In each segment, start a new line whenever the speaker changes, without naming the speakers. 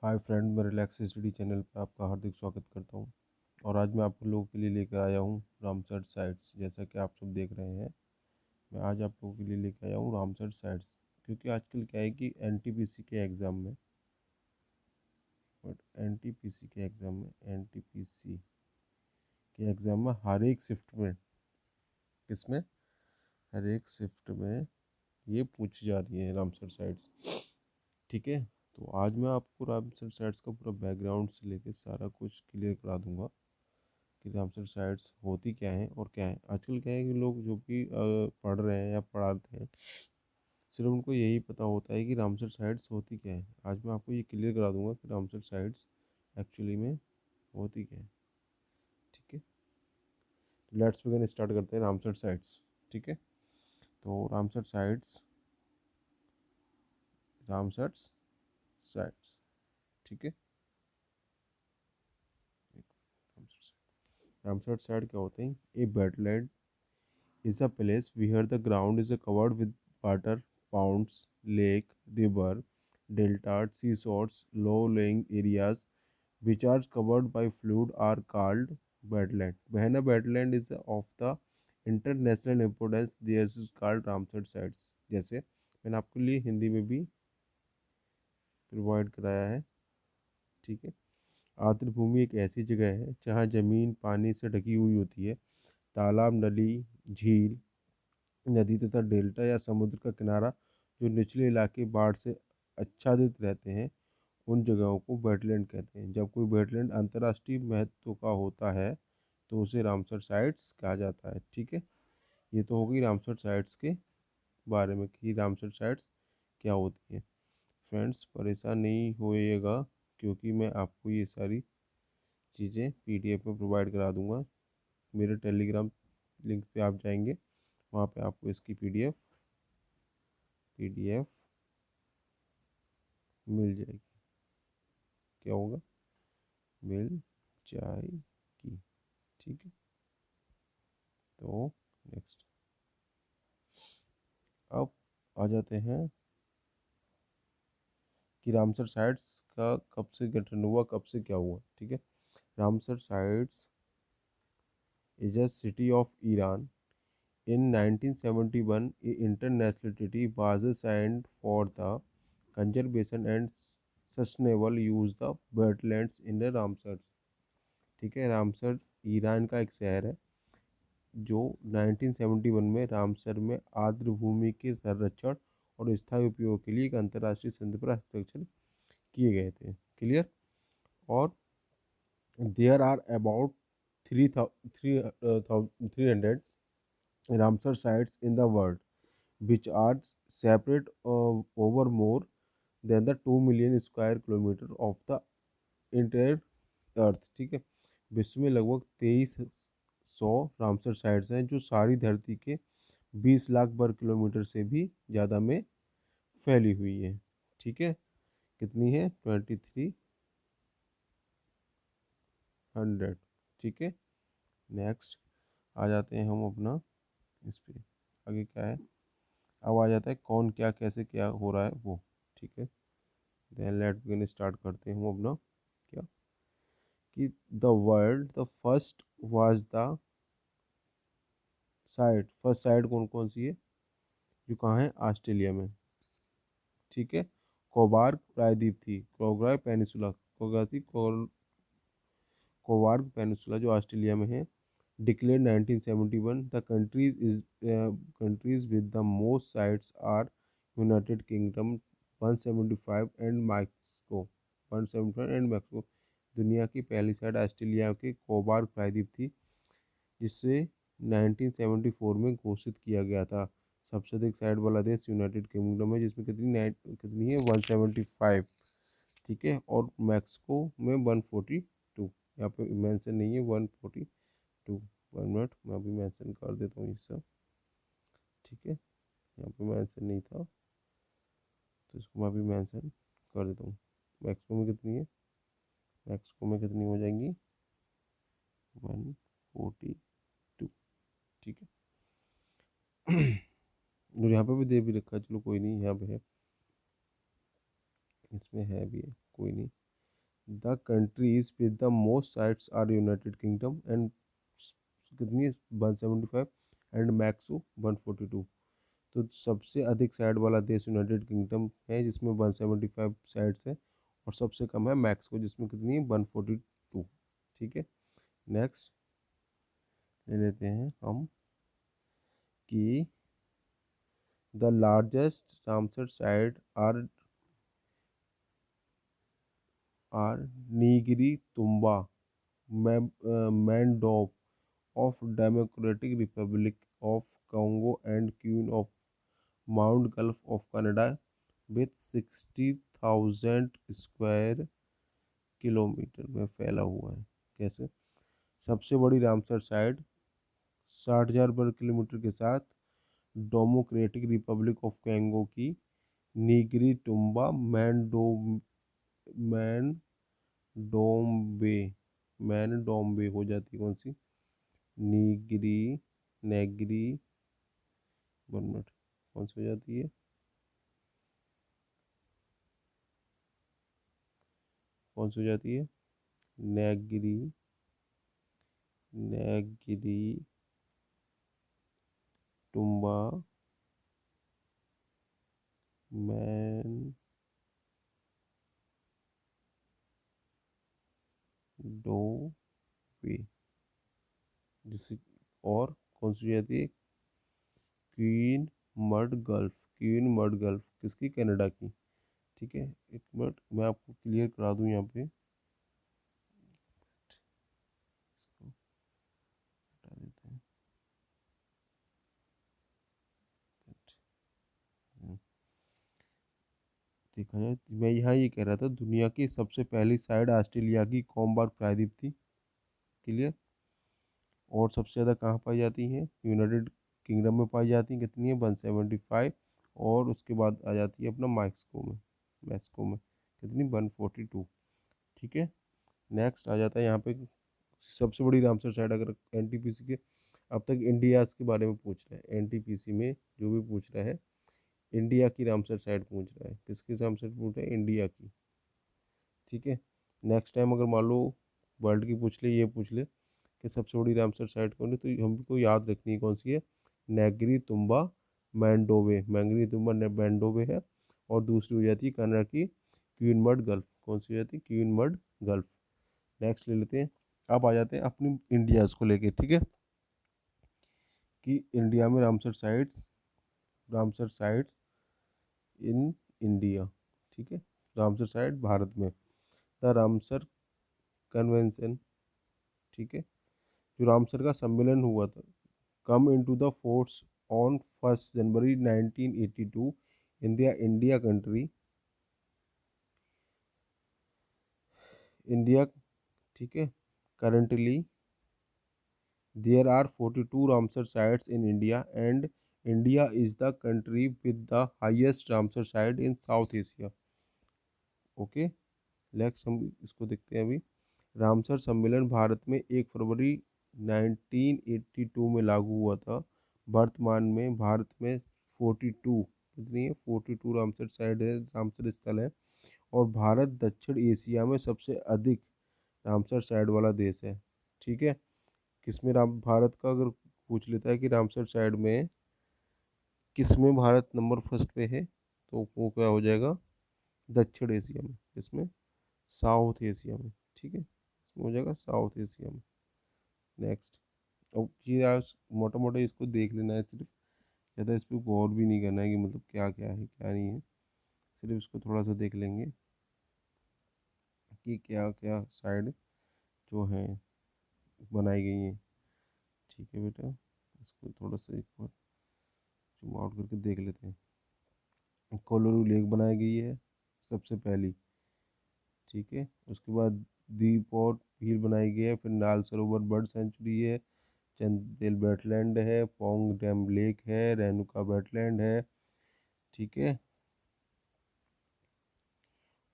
Hi friend, मैं relax study channel पर आपका हार्दिक स्वागत करता हूं। और आज मैं आप लोगों के लिए लेकर आया हूं रामसर साइट्स। जैसा कि आप सब देख रहे हैं, मैं आज आप लोगों के लिए लेकर आया हूं रामसर साइट्स, क्योंकि आजकल क्या है कि एनटीपीसी के एग्ज़ाम में हर एक शिफ्ट में किसमें हर एक शिफ्ट में ये पूछी जा रही है रामसर साइट्स। ठीक है, तो आज मैं आपको रामसर साइट्स का पूरा बैकग्राउंड से लेकर सारा कुछ क्लियर करा दूंगा कि रामसर साइट्स होती क्या है और क्या है। आजकल क्या है कि लोग जो भी पढ़ रहे हैं या पढ़ाते हैं, सिर्फ उनको यही पता होता है कि रामसर साइट्स होती क्या है। आज मैं आपको ये क्लियर करा दूंगा कि रामसर साइट्स एक्चुअली में होती क्या है। ठीक है, लेट्स बिगिन, स्टार्ट करते हैं रामसर साइट्स। ठीक है, तो रामसर साइट्स। ठीक है, रामसर साइट क्या होते हैं? ए wetland is a place where the ground is covered with water, ponds, lake, river, deltas, seashores, low-lying areas which are covered by flood are called wetland. When a wetland is of the international importance, this is called Ramsar sites. जैसे मैंने आपके लिए हिंदी में भी provide कराया है। ठीक है, आर्द्र भूमि एक ऐसी जगह है जहाँ जमीन पानी से ढकी हुई होती है। तालाब, नली, झील, नदी तथा डेल्टा या समुद्र का किनारा जो निचले इलाके बाढ़ से आच्छादित रहते हैं, उन जगहों को वेटलैंड कहते हैं। जब कोई वेटलैंड अंतर्राष्ट्रीय महत्व का होता है तो उसे रामसर साइट्स कहा जाता है। ठीक है, ये तो होगी रामसर साइट्स के बारे में कि रामसर साइट्स क्या होती है। फ्रेंड्स, परेशान नहीं होइएगा, क्योंकि मैं आपको ये सारी चीज़ें पीडीएफ में प्रोवाइड करा दूंगा। मेरे टेलीग्राम लिंक पे आप जाएंगे, वहाँ पे आपको इसकी पीडीएफ मिल जाएगी। क्या होगा? मिल जाएगी। ठीक है, तो नेक्स्ट अब आ जाते हैं कि रामसर साइट्स का कब से गठन हुआ, कब से क्या हुआ। ठीक है, Ramsar sites is a city of Iran. In 1971, a international treaty was signed for the conservation and sustainable use of wetlands in the Ramsar. ठीक है, रामसर ईरान का एक शहर है जो 1971 में रामसर में आर्द्र भूमि के संरक्षण और स्थायी उपयोग के लिए एक अंतर्राष्ट्रीय संधि पर हस्ताक्षर किए गए थे। क्लियर? और there are about 300 Ramsar sites in the world which are separate over more than the 2 million square kilometer of the entire अर्थ। ठीक है, विश्व में लगभग 2300 रामसर साइट्स हैं जो सारी धरती के 20 लाख वर्ग किलोमीटर से भी ज़्यादा में फैली हुई है। ठीक है, कितनी है? 2300। ठीक है, नेक्स्ट आ जाते हैं हम अपना इस पे। आगे क्या है? अब आ जाता है कौन क्या कैसे क्या हो रहा है वो। ठीक है, देन लेट बिगिन, स्टार्ट करते हैं हम अपना क्या कि the world the first was the site. First sight कौन कौन सी है जो कहाँ है? ऑस्ट्रेलिया में। ठीक है, कोबार्ग प्रायद्वीप थी, कोग्राय पेनिसुला, कोगा थी कोवार्ग पेनिसुला जो ऑस्ट्रेलिया में है। Declare 1971। The countries with the most sites are United Kingdom 175 and Mexico 175 and Mexico. दुनिया की पहली साइट ऑस्ट्रेलिया के कोबार्ग प्रायद्वीप थी, जिसे 1974 में घोषित किया गया था। सबसे अधिक साइट वाला देश यूनाइटेड किंगडम है, जिसमें कितनी है? 175। ठीक है, और मैक्सिको में 142। यहाँ पे मेंशन नहीं है 142। 1 मिनट, मैं अभी मेंशन कर देता हूँ ये सब। ठीक है, यहाँ पे मेंशन नहीं था तो इसको मैं अभी मेंशन कर देता हूँ। मैक्सिको में कितनी है? मैक्सिको में कितनी हो जाएंगी? 142। ठीक है, और यहाँ पे भी दे भी रखा है, चलो कोई नहीं, यहाँ पे है, इसमें है भी है, कोई नहीं। The countries with the most sites are United Kingdom and कितनी 175 एंड मैक्सो 142। तो सबसे अधिक साइड वाला देश यूनाइटेड किंगडम है जिसमें 175 साइड्स है, और सबसे कम है मैक्सको जिसमें कितनी है 142। ठीक है। नेक्स्ट ले लेते हैं हम कि the largest Ramsar site are Ngiri Tumba Maindombe of Democratic Republic of Congo and Queen of Mount Gulf of Canada with 60,000 square kilometre में फैला हुआ है। कैसे? सबसे बड़ी रामसर साइट 60,000 वर्ग किलोमीटर के साथ डेमोक्रेटिक रिपब्लिक ऑफ कैंगो की नीगरी टुम्बा मैनडोम्बे मैनडोम्बे हो जाती है कौन सी, नीगरी नेगरी, 1 मिनट, कौन सी हो जाती है, कौन सी हो जाती है, नेगरी नेगरी टुम्बा मैन डो वे, जिसे और कौन सी हो जाती है, queen mud gulf, queen mud gulf किसकी, कनाडा की। ठीक है, एक मिनट मैं आपको क्लियर करा दूं यहाँ पे, इसको हटा देते हैं। हम्म, देखा जाए मैं यहाँ ये कह रहा था दुनिया की सबसे पहली साइड ऑस्ट्रेलिया की कॉम्बार प्रायद्वीप थी। क्लियर। और सबसे ज़्यादा कहाँ पाई जाती हैं, यूनाइटेड किंगडम में पाई जाती हैं, कितनी है 175। और उसके बाद आ जाती है अपना मैक्सिको में कितनी 142। ठीक है। नेक्स्ट आ जाता है यहाँ पे सबसे बड़ी रामसर साइट, अगर एनटीपीसी के अब तक इंडिया के बारे में पूछ रहा है, एनटीपीसी में जो भी पूछ रहा है इंडिया की रामसर साइट पूछ रहा है, किसकी रामसर पूछ रहा है, इंडिया की। ठीक है। नेक्स्ट टाइम अगर मान लो वर्ल्ड की पूछ ले, ये पूछ ले कि सबसे बड़ी रामसर साइट कौन है, तो हमको याद रखनी है कौन सी है, नेगरी तुम्बा मैंडोवे है। और दूसरी हो जाती है कनाडा की क्वीन मड गल्फ, कौन सी हो जाती है, क्वीन मड गल्फ। नेक्स्ट ले लेते हैं। अब आ जाते हैं अपनी इंडिया को लेके। ठीक है, कि इंडिया में रामसर साइट्स इन इंडिया। ठीक है, रामसर साइट भारत में, द रामसर कन्वेंशन। ठीक है, जो रामसर का सम्मेलन हुआ था, come into the force on 1st January 1982 in the India। ठीक है, currently there are 42 Ramsar sites in India and India is the country with the highest Ramsar site in South Asia। Okay, next हम इसको देखते हैं अभी। Ramsar सम्मेलन भारत में 1 फरवरी 1982 में लागू हुआ था। वर्तमान में भारत में 42, कितनी है 42 रामसर साइट है, रामसर स्थल है। और भारत दक्षिण एशिया में सबसे अधिक रामसर साइट वाला देश है। ठीक है, किसमें राम भारत का अगर पूछ लेता है कि रामसर साइट में किसमें भारत नंबर फर्स्ट पे है, तो वो क्या हो जाएगा, दक्षिण एशिया में, इसमें साउथ एशिया में। ठीक है, इसमें हो जाएगा साउथ एशिया में। नेक्स्ट, अब ये आज मोटा मोटा इसको देख लेना है सिर्फ, ज़्यादा इस पर गौर भी नहीं करना है कि मतलब क्या क्या है क्या नहीं है, सिर्फ इसको थोड़ा सा देख लेंगे कि क्या क्या साइड जो है बनाई गई है। ठीक है बेटा, इसको थोड़ा सा एक बार जूम आउट करके देख लेते हैं। कोलोरू लेक बनाई गई है सबसे पहली। ठीक है, उसके बाद दीप और भील बनाई गई है, फिर नाल सरोवर बर्ड सेंचुरी है, चंदेल वेटलैंड है, पोंग डैम लेक है, रेणुका वेटलैंड है। ठीक है,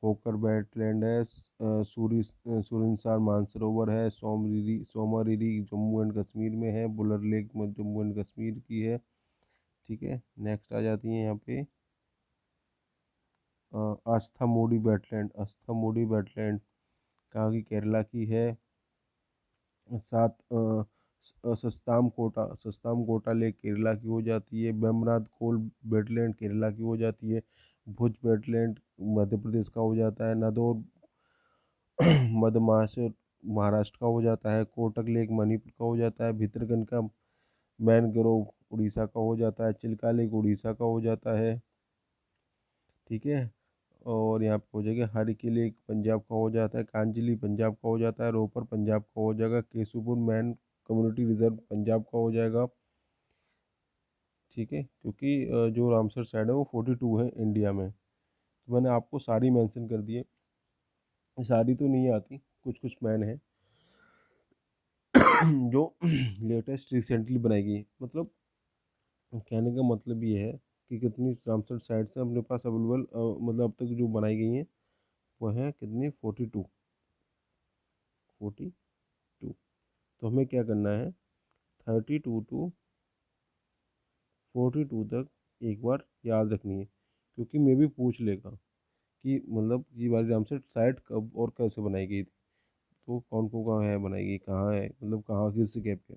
होकर वेटलैंड है, सूरिंसार मानसरोवर है, सोमारिरी जम्मू एंड कश्मीर में है, बुलर लेक जम्मू एंड कश्मीर की है। ठीक है, नेक्स्ट आ जाती है यहाँ पे आस्था मोडी वेटलैंड, आस्था मोडी वेटलैंड कहाँ की? केरला की है। सात सस्ताम कोटा लेक केरला की हो जाती है। बेम्बनाथ कोल वेटलैंड केरला की हो जाती है। भुज वेटलैंड मध्य प्रदेश का हो जाता है। नादौर मदमाशर महाराष्ट्र का हो जाता है। कोटक लेक मणिपुर का हो जाता है। भितरकनिका मैनग्रोव उड़ीसा का हो जाता है। चिल्का लेक उड़ीसा का हो जाता है। ठीक है। और यहाँ पे हो जाएगा हर किले पंजाब का हो जाता है। कांजली पंजाब का हो जाता है। रोपर पंजाब का हो जाएगा। केसूपुर मैन कम्युनिटी रिजर्व पंजाब का हो जाएगा। ठीक है, क्योंकि जो रामसर साइड है वो 42 है इंडिया में। तो मैंने आपको सारी मेंशन कर दी है। सारी तो नहीं आती, कुछ कुछ मैन है जो लेटेस्ट रिसेंटली बनाई गई है। मतलब कहने का मतलब ये है कि कितनी रामसर साइड से अपने पास अवेलेबल, मतलब अब तक जो बनाई गई हैं वो है कितनी? 42। 42। तो हमें क्या करना है? 32 टू 42 तक एक बार याद रखनी है, क्योंकि मैं भी पूछ लेगा कि मतलब ये वाली रामसर साइट कब और कैसे बनाई गई थी। तो कौन को कहाँ है बनाई गई, कहाँ है, मतलब कहाँ किस जगह पे।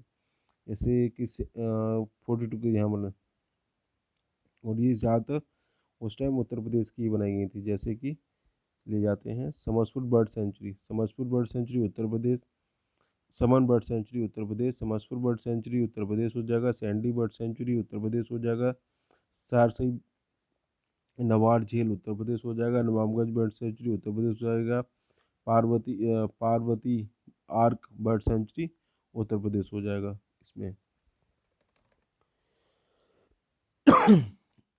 जैसे किस 42 के यहाँ बना, और ये ज़्यादातर उस टाइम उत्तर प्रदेश की ही बनाई गई थी। जैसे कि ले जाते हैं समरसपुर bird sanctuary. समरसपुर bird sanctuary Uttar Pradesh. समन bird sanctuary Uttar Pradesh. समरसपुर bird sanctuary Uttar Pradesh हो जाएगा। Sandy bird sanctuary Uttar Pradesh हो जाएगा। सारसई नवार झील उत्तर प्रदेश हो जाएगा। नवाबगंज बर्ड सेंचुरी उत्तर प्रदेश हो जाएगा। Parvati arc bird sanctuary Uttar Pradesh हो जाएगा इसमें।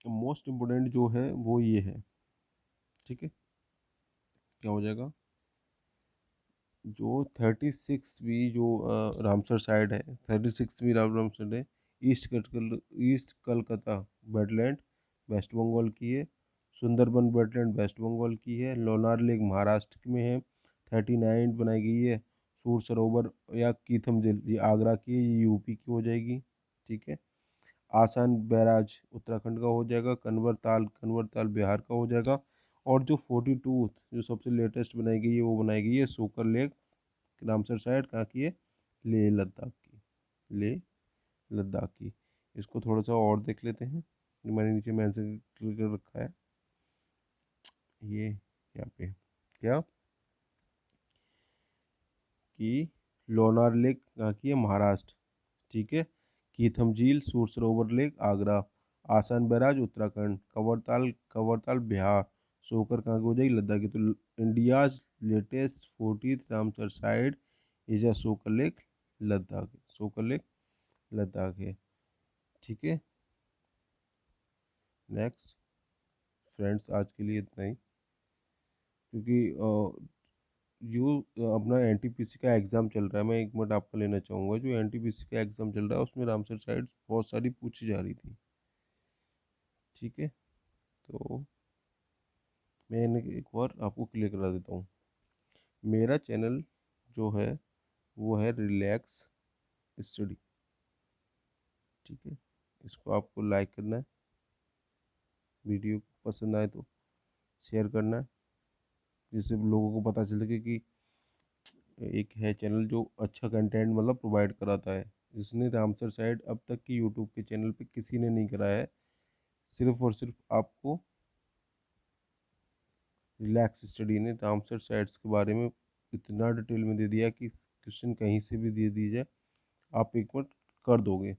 मोस्ट इम्पोर्टेंट जो है वो ये है। ठीक है, क्या हो जाएगा? जो 36वीं जो रामसर साइड है, 36वीं रामसर है, east Calcutta wetland west Bengal की है। सुंदरबन वेटलैंड वेस्ट बंगाल की है। लोनार लेक महाराष्ट्र में है। 39 बनाई गई है। सूर सरोवर या कीथम झील ये आगरा की है, ये यूपी की हो जाएगी। ठीक है। आसान बैराज उत्तराखंड का हो जाएगा। कन्वर ताल बिहार का हो जाएगा। और जो 42 जो सबसे लेटेस्ट बनाई गई है वो बनाई गई है सोकर लेक रामसर साइड कहाँ की है? लेह लद्दाख की। लेह लद्दाख की। इसको थोड़ा सा और देख लेते हैं, जो मैंने नीचे मेंशन कर रखा है। ये यहाँ पे क्या कि लोनार लेक कहाँ की है? महाराष्ट्र। ठीक है। कीथम झील सूर सरोवर लेक आगरा। आसान बैराज उत्तराखंड। कवरताल बिहार। सोकर कहाँ की हो जाएगी? लद्दाख की। तो India's latest 40th Ramsar side is a सोकर लेक लद्दाख। सोकर लेक लद्दाख है। ठीक है। नेक्स्ट फ्रेंड्स, आज के लिए इतना ही, क्योंकि जो अपना एनटीपीसी का एग्ज़ाम चल रहा है, मैं एक मिनट आपका लेना चाहूँगा। जो एनटीपीसी का एग्ज़ाम चल रहा है उसमें रामसर साइड बहुत सारी पूछी जा रही थी। ठीक है, तो मैं इन्हें एक बार आपको क्लियर करा देता हूँ। मेरा चैनल जो है वो है रिलैक्स स्टडी। ठीक है, इसको आपको लाइक करना है, वीडियो पसंद आए तो शेयर करना है, जिससे लोगों को पता चल सके कि एक है चैनल जो अच्छा कंटेंट मतलब प्रोवाइड कराता है, जिसने रामसर साइड अब तक की यूट्यूब के चैनल पे किसी ने नहीं कराया है। सिर्फ और सिर्फ आपको रिलैक्स स्टडी ने रामसर साइट्स के बारे में इतना डिटेल में दे दिया कि क्वेश्चन कहीं से भी दे दीजिए आप एक बार कर दोगे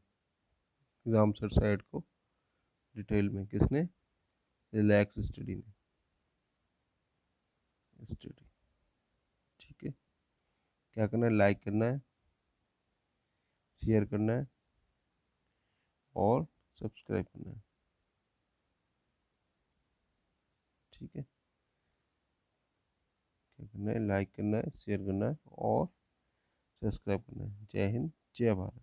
रामसर साइट को डिटेल में। किसने? Relax study. ठीक है, क्या करना है? लाइक करना है, शेयर करना है और सब्सक्राइब करना है। ठीक है, क्या करना है? लाइक करना है, शेयर करना है और सब्सक्राइब करना है। जय हिंद, जय भारत।